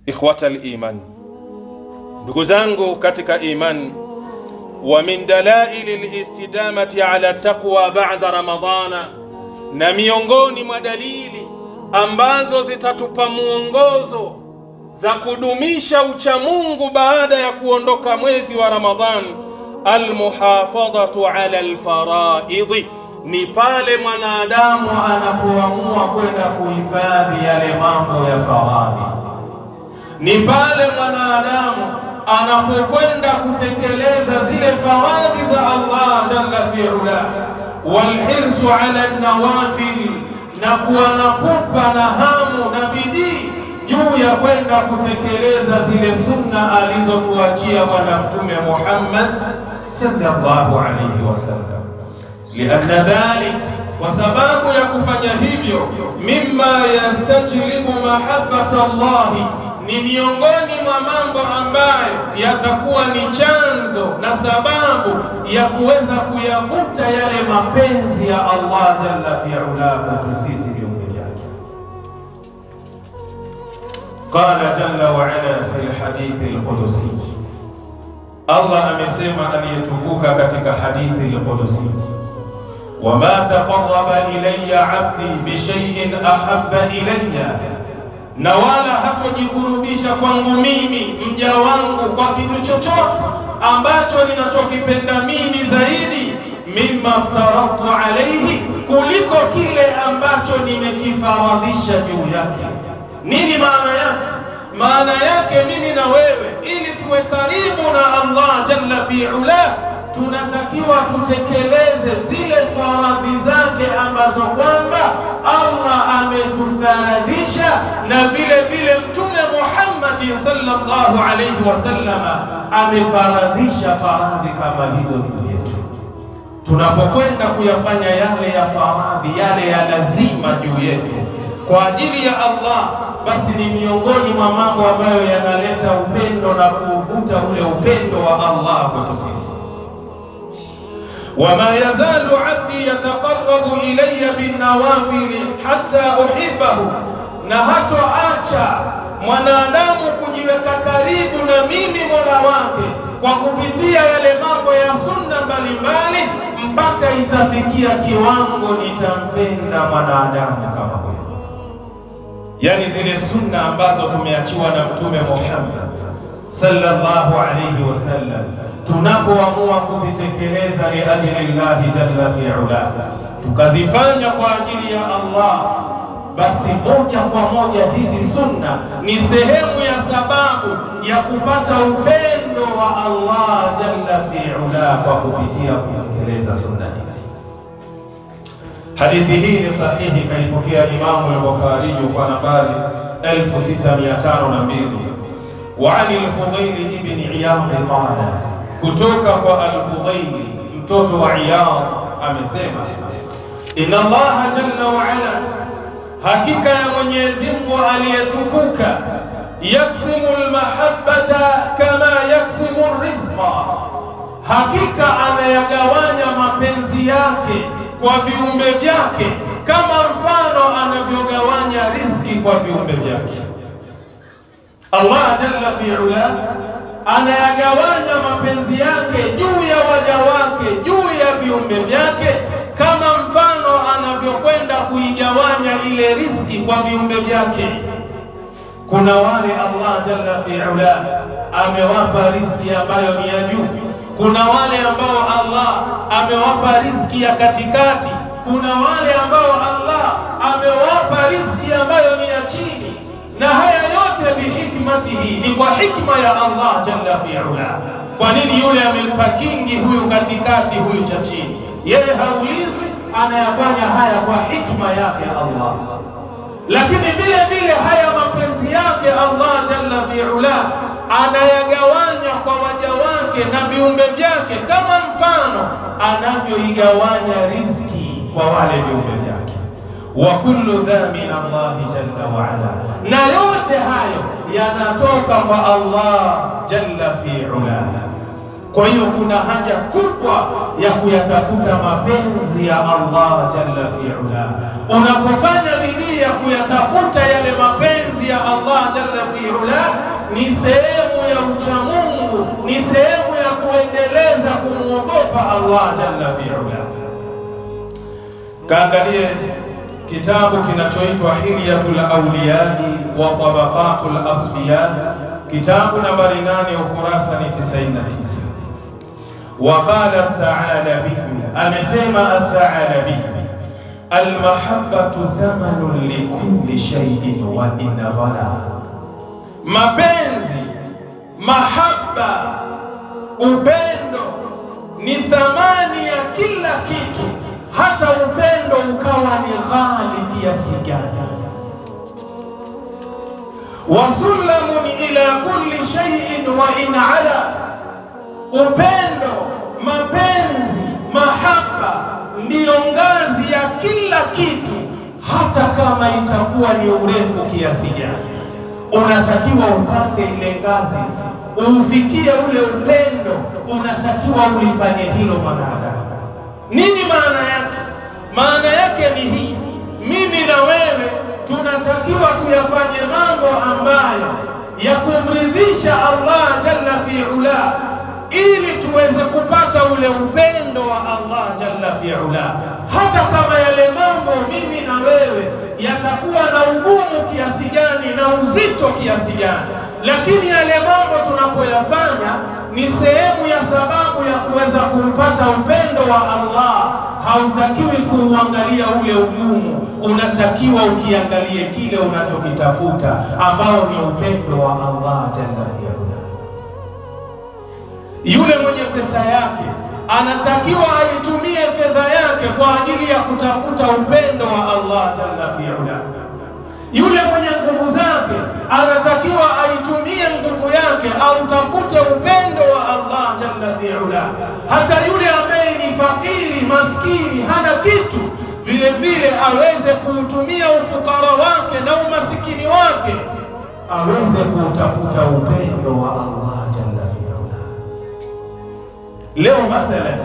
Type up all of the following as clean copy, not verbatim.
Ikhwata al-iman, ndugu zangu katika iman, wa min dalaili al-istidamati ala taqwa ba'da Ramadhana, na miongoni mwa dalili ambazo zitatupa muongozo za kudumisha uchamungu baada ya kuondoka mwezi wa Ramadhan, almuhafadhatu ala alfaraidhi, ni pale mwanadamu anapoamua kwenda kuhifadhi yale mambo ya faradhi, ni pale mwanadamu anapokwenda kutekeleza zile faradhi za Allah jalla fi'ala, walhirsu ala nawafil, na kuwa na pupa na hamu na bidii juu ya kwenda kutekeleza zile sunna alizotuachia Bwana Mtume Muhammad sallallahu alayhi wasallam. Lianna dhalik, kwa sababu ya kufanya hivyo, mimma yastajlibu mahabbata Allahi, ni miongoni mwa mambo ambayo yatakuwa ni chanzo na sababu ya kuweza kuyavuta yale mapenzi ya Allah jalla fi'ala kwetu sisi viumbe vyake. Qala jalla wa ala fil hadithi al-qudusi, Allah amesema aliyetukuka katika hadithi al-qudusi, wama taqarraba ilayya abdi bi shay'in ahabba ilayya, na wala hatojikurubisha kwangu mimi mja wangu kwa kitu chochote ambacho ninachokipenda mimi zaidi, mimma aftaratu alayhi, kuliko kile ambacho nimekifaradhisha juu yake. Nini maana yake? Maana yake mimi na wewe, ili tuwe karibu na Allah jalla fi'ala, tunatakiwa tutekeleze zile faradhi zake ambazo kwamba Allah ametufaradhisha, na vile vile Mtume Muhammad sallallahu alayhi wasallam amefaradhisha faradhi kama hizo juu yetu. Tunapokwenda kuyafanya yale ya faradhi, yale ya lazima juu yetu kwa ajili ya Allah, basi ni miongoni mwa mambo ambayo yanaleta upendo na kuvuta ule upendo wa Allah kwetu sisi. Wama yazalu abdi yataqarrabu ilayya bin nawafil hatta uhibbahu, na hatoacha mwanadamu kujiweka karibu na mimi Mola wake kwa kupitia yale mambo ya sunna mbalimbali, mpaka itafikia kiwango nitampenda mwanadamu kama huyo. Yani zile sunna ambazo tumeachiwa na Mtume Muhammad sallallahu alayhi wasallam, tunapoamua kuzitekeleza li ajli llahi jalla fi'ala, tukazifanya kwa ajili ya Allah, basi moja kwa moja hizi sunna ni sehemu ya sababu ya kupata upendo wa Allah jalla fi'ala kwa kupitia kutekeleza sunna hizi. Hadithi hii ni sahihi, kaipokea Imamu al-Bukhari kwa nambari 6502. Wa ani al-Fudayl ibn Iyad qala, kutoka kwa al-Fudayl mtoto wa Iyad amesema, inna Allah jalla wa ala, hakika ya Mwenyezi Mungu aliyetukuka, yaksimu al-mahabbata kama yaksimu ar-rizqa, hakika anayagawanya mapenzi yake kwa viumbe vyake kama mfano anavyogawanya riziki kwa viumbe vyake. Allah jalla fi'ala anayagawanya mapenzi yake juu ya waja wake, juu ya viumbe vyake, kama mfano anavyokwenda kuigawanya ile riziki kwa viumbe vyake. Kuna wale Allah jalla fi'ala amewapa riziki ambayo ni ya juu, kuna wale ambao Allah amewapa riziki ya katikati, kuna wale ambao Allah amewapa riziki ambayo ni ya chini, na haya yote bihikmatihi, ni kwa hikma ya Allah jalla fi'ala. Kwa nini yule amempa kingi, huyu katikati, huyu cha chini? Yeye haulizwi, anayafanya haya kwa hikma yake Allah. Lakini vile vile haya mapenzi yake Allah jalla fi'ala anayagawanya kwa waja wake na viumbe vyake kama mfano anavyoigawanya riziki kwa wale viumbe vyake. Wa kullu dha min Allah jalla wa ala, na yote hayo yanatoka kwa Allah jalla fi'ala. Kwa hiyo kuna haja kubwa ya kuyatafuta mapenzi ya Allah jalla fi'ala. Unapofanya bidii ya kuyatafuta yale mapenzi mapenzi ya Allah jalla fi'ala ni sehemu ya uchamungu, ni sehemu ya kuendeleza kumwogopa Allah jalla fi'ala. Kaangalie kitabu kinachoitwa Hilyatul Awliyai wa Tabaqatul Asfiya, kitabu nambari 8 ukurasa ni 99. Waqala Ath-Tha'alabi, amesema Ath-Tha'alabi, almahabbatu thamanun likulli shay'in wa in ghala. Mapenzi, mahaba, upendo ni thamani ya kila kitu, hata upendo ukawa ni ghali kiasi gani. Wasulamun ila kulli shay'in wa in ala, upendo, mapenzi, mahaba ndiyo ngazi ya kila kitu, hata kama itakuwa ni urefu kiasi gani. Unatakiwa upande ile ngazi, ufikie ule upendo, unatakiwa ulifanye hilo mwanadamu. Nini maana yake? Maana yake ni hii: mimi na wewe tunatakiwa tuyafanye mambo ambayo ya kumridhisha Allah jalla fi'ala, ili tuweze kupata ule upendo wa Allah jalla fi'ala. Hata kama yale mambo mimi na wewe yatakuwa na ugumu kiasi gani na uzito kiasi gani, lakini yale mambo tunapoyafanya ni sehemu ya sababu ya kuweza kuupata upendo wa Allah. Hautakiwi kuuangalia ule ugumu, unatakiwa ukiangalie kile unachokitafuta, ambao ni upendo wa Allah jalla fi'ala. Yule mwenye pesa yake anatakiwa aitumie fedha yake kwa ajili ya kutafuta upendo wa Allah jalla fi'ala. Yule mwenye nguvu zake anatakiwa aitumie nguvu yake au tafute upendo wa Allah jalla fi'ala. Hata yule ambaye ni fakiri, maskini, hana kitu, vile vile aweze kuutumia ufukara wake na umasikini wake, aweze kuutafuta upendo wa Allah jalla fi'ala. Leo mathalan,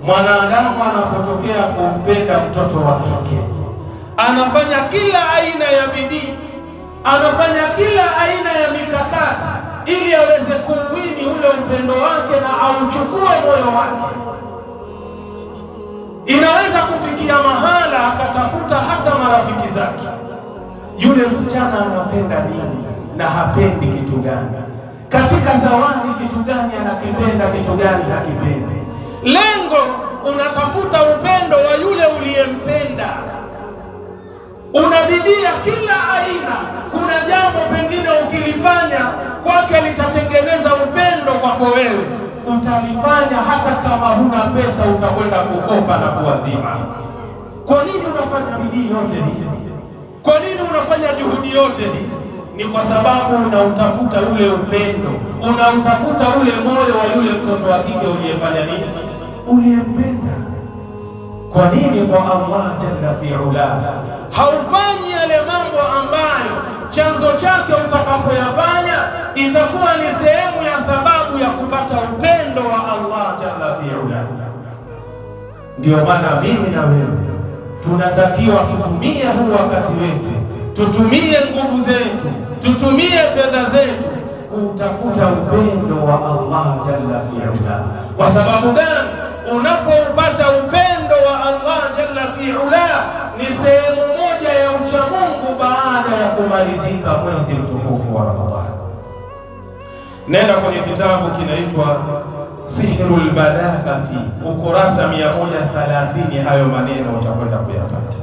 mwanadamu anapotokea kumpenda mtoto wa kike, anafanya kila aina ya bidii, anafanya kila aina ya mikakati ili aweze kuuwini ule upendo wake na auchukue moyo wake. Inaweza kufikia mahala akatafuta hata marafiki zake. Yule msichana anapenda nini na hapendi kitu gani? Katika zawadi kitu gani anakipenda, kitu gani hakipendi? Lengo unatafuta upendo wa yule uliyempenda. Unabidia kila aina. Kuna jambo pengine ukilifanya kwake litatengeneza upendo kwako wewe, utalifanya hata kama huna pesa, utakwenda kukopa na kuwazima. Kwa nini unafanya bidii yote hii? Kwa nini unafanya juhudi yote hii? Ni kwa sababu unautafuta ule upendo, unautafuta ule moyo wa yule mtoto wa kike uliyefanya nini, uliyempenda. Kwa nini? Kwa Allah jalla fi'ala. Haufanyi yale mambo ambayo chanzo chake utakapoyafanya itakuwa ni sehemu ya sababu ya kupata upendo wa Allah jalla fi'ala. Ndio maana mimi na wewe tunatakiwa tutumie huu wakati wetu, tutumie nguvu zetu, tutumie fedha zetu kutafuta upendo wa Allah jalla fi'ala. Kwa sababu gani? Unapoupata upendo wa Allah jalla fi'ala ni sehemu moja ya uchamungu baada ya kumalizika mwezi mtukufu wa Ramadhani. Nenda kwenye kitabu kinaitwa Sihrul Balaghati, ukurasa 130, hayo maneno utakwenda kuyapata.